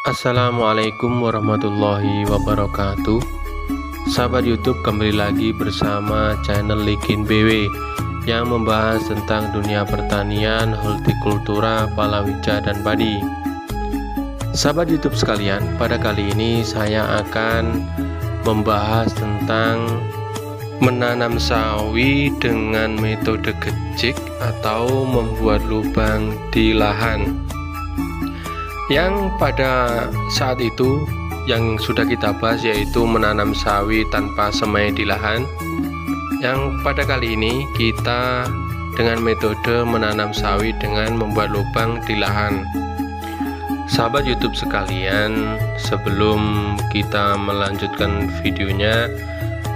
Assalamualaikum warahmatullahi wabarakatuh. Sahabat YouTube, kembali lagi bersama channel Likin BW yang membahas tentang dunia pertanian, hortikultura, palawija, dan padi. Sahabat YouTube sekalian, pada kali ini saya akan membahas tentang menanam sawi dengan metode gejik atau membuat lubang di lahan. Yang pada saat itu yang sudah kita bahas yaitu menanam sawi tanpa semai di lahan. Yang pada kali ini kita dengan metode menanam sawi dengan membuat lubang di lahan. Sahabat YouTube sekalian, sebelum kita melanjutkan videonya,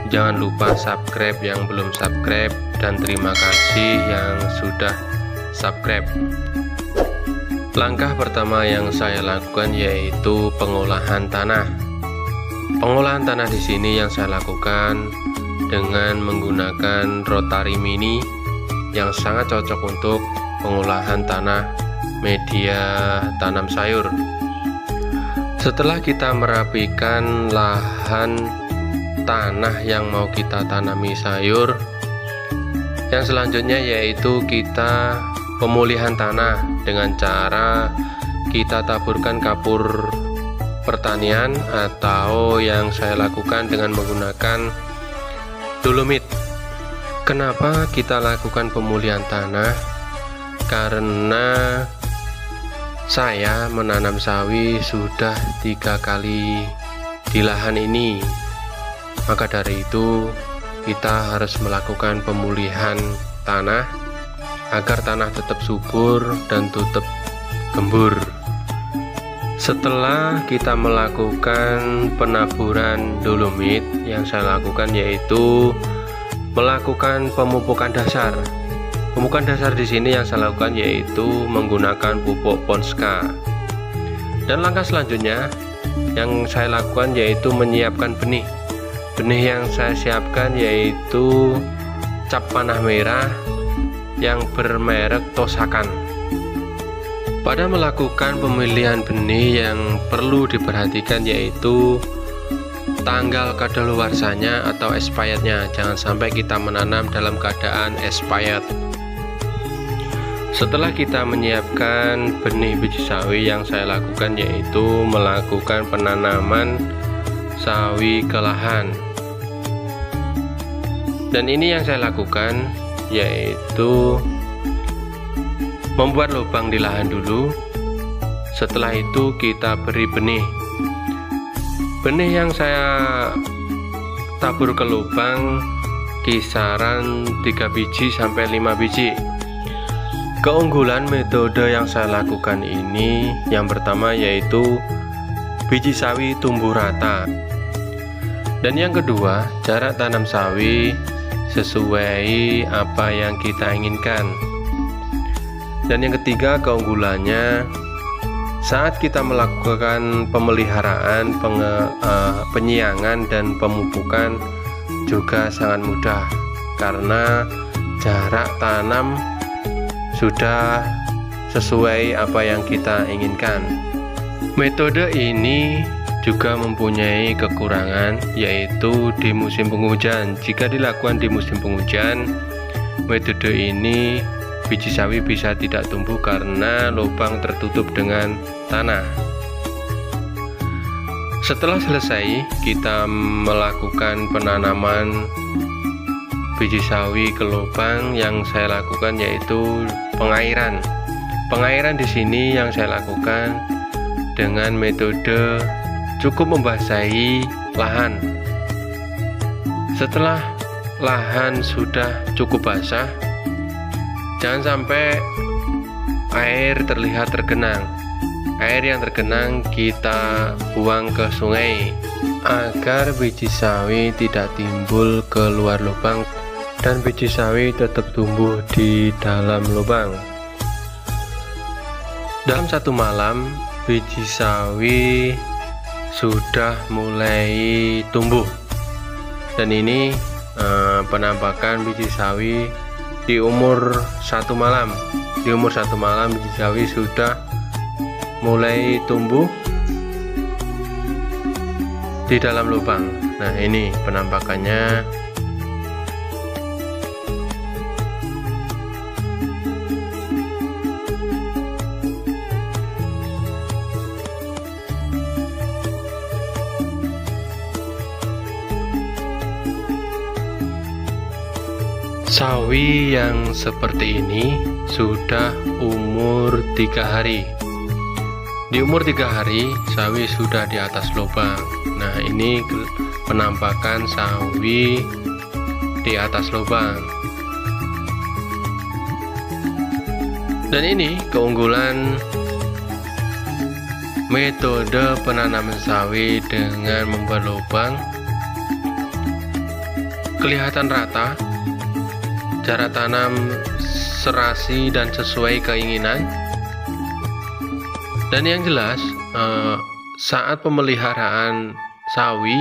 jangan lupa subscribe yang belum subscribe, dan terima kasih yang sudah subscribe. Langkah pertama yang saya lakukan yaitu pengolahan tanah. Pengolahan tanah di sini yang saya lakukan dengan menggunakan rotary mini yang sangat cocok untuk pengolahan tanah media tanam sayur. Setelah kita merapikan lahan tanah yang mau kita tanami sayur, yang selanjutnya yaitu kita pemulihan tanah dengan cara kita taburkan kapur pertanian atau yang saya lakukan dengan menggunakan dolomit. Kenapa kita lakukan pemulihan tanah? Karena saya menanam sawi sudah 3 kali di lahan ini, maka dari itu kita harus melakukan pemulihan tanah agar tanah tetap subur dan tetap gembur. Setelah kita melakukan penaburan dolomit, yang saya lakukan yaitu melakukan pemupukan dasar. Pemupukan dasar di sini yang saya lakukan yaitu menggunakan pupuk Ponska. Dan langkah selanjutnya yang saya lakukan yaitu menyiapkan benih. Benih yang saya siapkan yaitu cap panah merah yang bermerek Tosakan. Pada melakukan pemilihan benih yang perlu diperhatikan yaitu tanggal kadaluarsanya atau expirednya. Jangan sampai kita menanam dalam keadaan expired. Setelah kita menyiapkan benih biji sawi, yang saya lakukan yaitu melakukan penanaman sawi ke lahan. Dan ini yang saya lakukan yaitu membuat lubang di lahan dulu. Setelah itu kita beri benih. Benih yang saya tabur ke lubang kisaran 3 biji sampai 5 biji. Keunggulan metode yang saya lakukan ini yang pertama yaitu biji sawi tumbuh rata. Dan yang kedua, jarak tanam sawi sesuai apa yang kita inginkan. Dan yang ketiga, keunggulannya saat kita melakukan pemeliharaan, penyiangan dan pemupukan juga sangat mudah karena jarak tanam sudah sesuai apa yang kita inginkan. Metode ini juga mempunyai kekurangan yaitu di musim penghujan. Jika dilakukan di musim penghujan, metode ini biji sawi bisa tidak tumbuh karena lubang tertutup dengan tanah. Setelah selesai kita melakukan penanaman biji sawi ke lubang, yang saya lakukan yaitu pengairan. Pengairan di sini yang saya lakukan dengan metode cukup membasahi lahan. Setelah lahan sudah cukup basah, jangan sampai air terlihat tergenang. Air yang tergenang kita buang ke sungai agar biji sawi tidak timbul keluar lubang dan biji sawi tetap tumbuh di dalam lubang. Dalam 1 malam biji sawi sudah mulai tumbuh. Dan ini penampakan biji sawi di umur 1 malam. Di umur 1 malam biji sawi sudah mulai tumbuh di dalam lubang. Nah, ini penampakannya. Sawi yang seperti ini sudah umur 3 hari. Di umur 3 hari, sawi sudah di atas lubang. Nah, ini penampakan sawi di atas lubang. Dan ini keunggulan metode penanaman sawi dengan membuat lubang. Kelihatan rata, jarak tanam serasi dan sesuai keinginan. Dan yang jelas, saat pemeliharaan sawi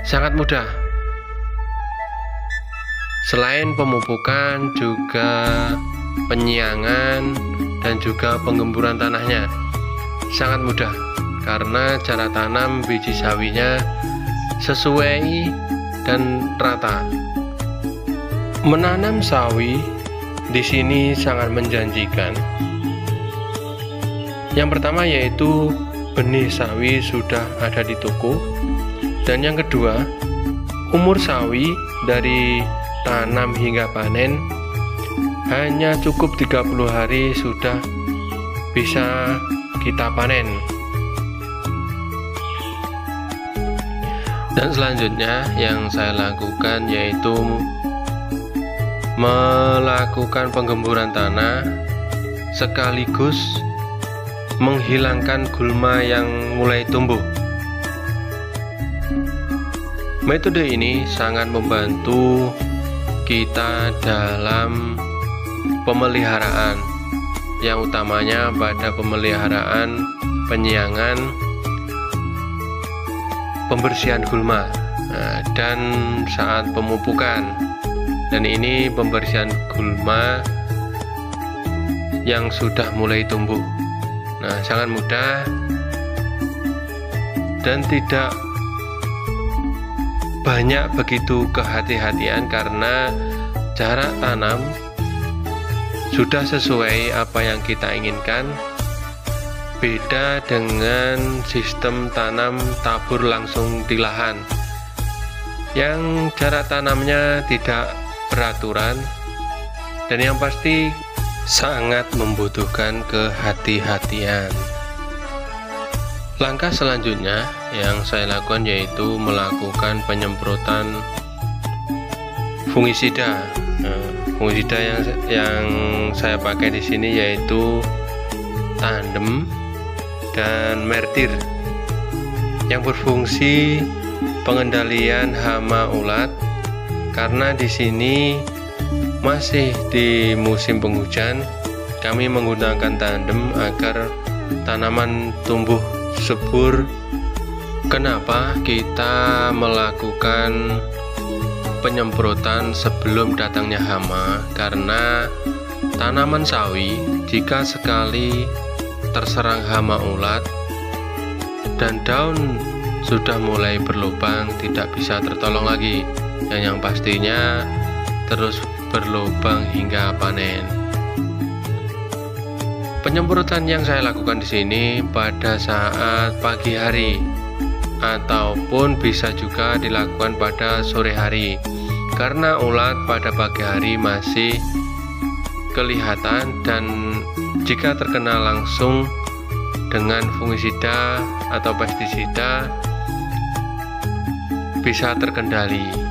sangat mudah. Selain pemupukan, juga penyiangan dan juga penggemburan tanahnya sangat mudah karena cara tanam biji sawinya sesuai dan rata. Menanam sawi di sini sangat menjanjikan. Yang pertama yaitu benih sawi sudah ada di toko, dan yang kedua, umur sawi dari tanam hingga panen hanya cukup 30 hari sudah bisa kita panen. Dan selanjutnya yang saya lakukan yaitu melakukan penggemburan tanah sekaligus menghilangkan gulma yang mulai tumbuh. Metode ini sangat membantu kita dalam pemeliharaan, yang utamanya pada pemeliharaan, penyiangan, pembersihan gulma, dan saat pemupukan. Dan ini pembersihan gulma yang sudah mulai tumbuh. Nah, sangat mudah dan tidak banyak begitu kehati-hatian karena jarak tanam sudah sesuai apa yang kita inginkan. Beda dengan sistem tanam tabur langsung di lahan yang jarak tanamnya tidak beraturan dan yang pasti sangat membutuhkan kehati-hatian. Langkah selanjutnya yang saya lakukan yaitu melakukan penyemprotan fungisida. Fungisida yang saya pakai di sini yaitu Tandem dan Mertir yang berfungsi pengendalian hama ulat. Karena di sini masih di musim penghujan, kami menggunakan Tandem agar tanaman tumbuh subur. Kenapa kita melakukan penyemprotan sebelum datangnya hama? Karena tanaman sawi jika sekali terserang hama ulat dan daun sudah mulai berlubang, tidak bisa tertolong lagi, dan yang pastinya terus berlubang hingga panen. Penyemprotan yang saya lakukan di sini pada saat pagi hari ataupun bisa juga dilakukan pada sore hari, karena ulat pada pagi hari masih kelihatan dan jika terkena langsung dengan fungisida atau pestisida bisa terkendali.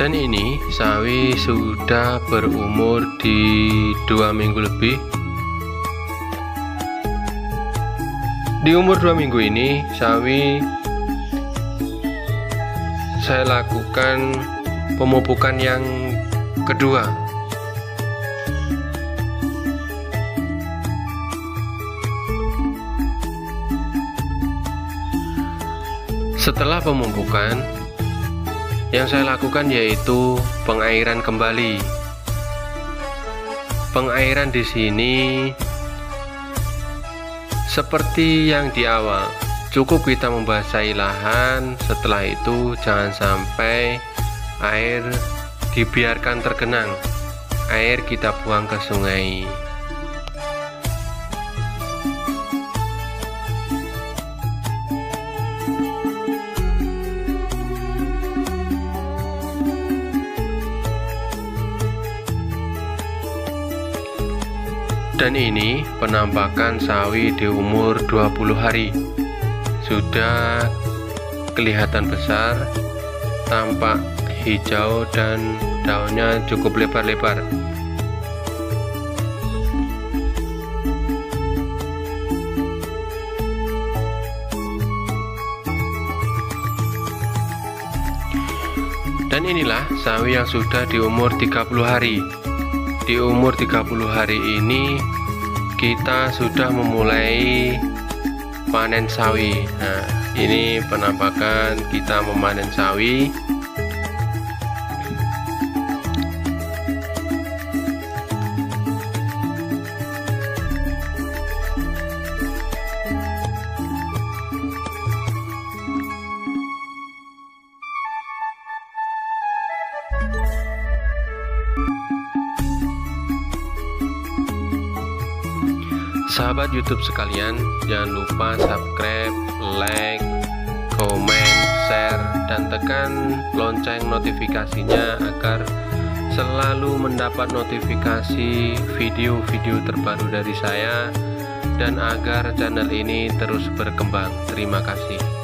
Dan ini sawi sudah berumur di 2 minggu lebih. Di umur 2 minggu ini sawi saya lakukan pemupukan yang kedua. Setelah pemupukan, yang saya lakukan yaitu pengairan kembali. Pengairan di sini seperti yang di awal, cukup kita membasahi lahan. Setelah itu jangan sampai air dibiarkan tergenang. Air kita buang ke sungai. Dan ini penampakan sawi di umur 20 hari. Sudah kelihatan besar, tampak hijau dan daunnya cukup lebar-lebar. Dan inilah sawi yang sudah di umur 30 hari. Di umur 30 hari ini kita sudah memulai panen sawi. Nah, ini penampakan kita memanen sawi. Sahabat YouTube sekalian, jangan lupa subscribe, like, komen, share, dan tekan lonceng notifikasinya agar selalu mendapat notifikasi video-video terbaru dari saya dan agar channel ini terus berkembang. Terima kasih.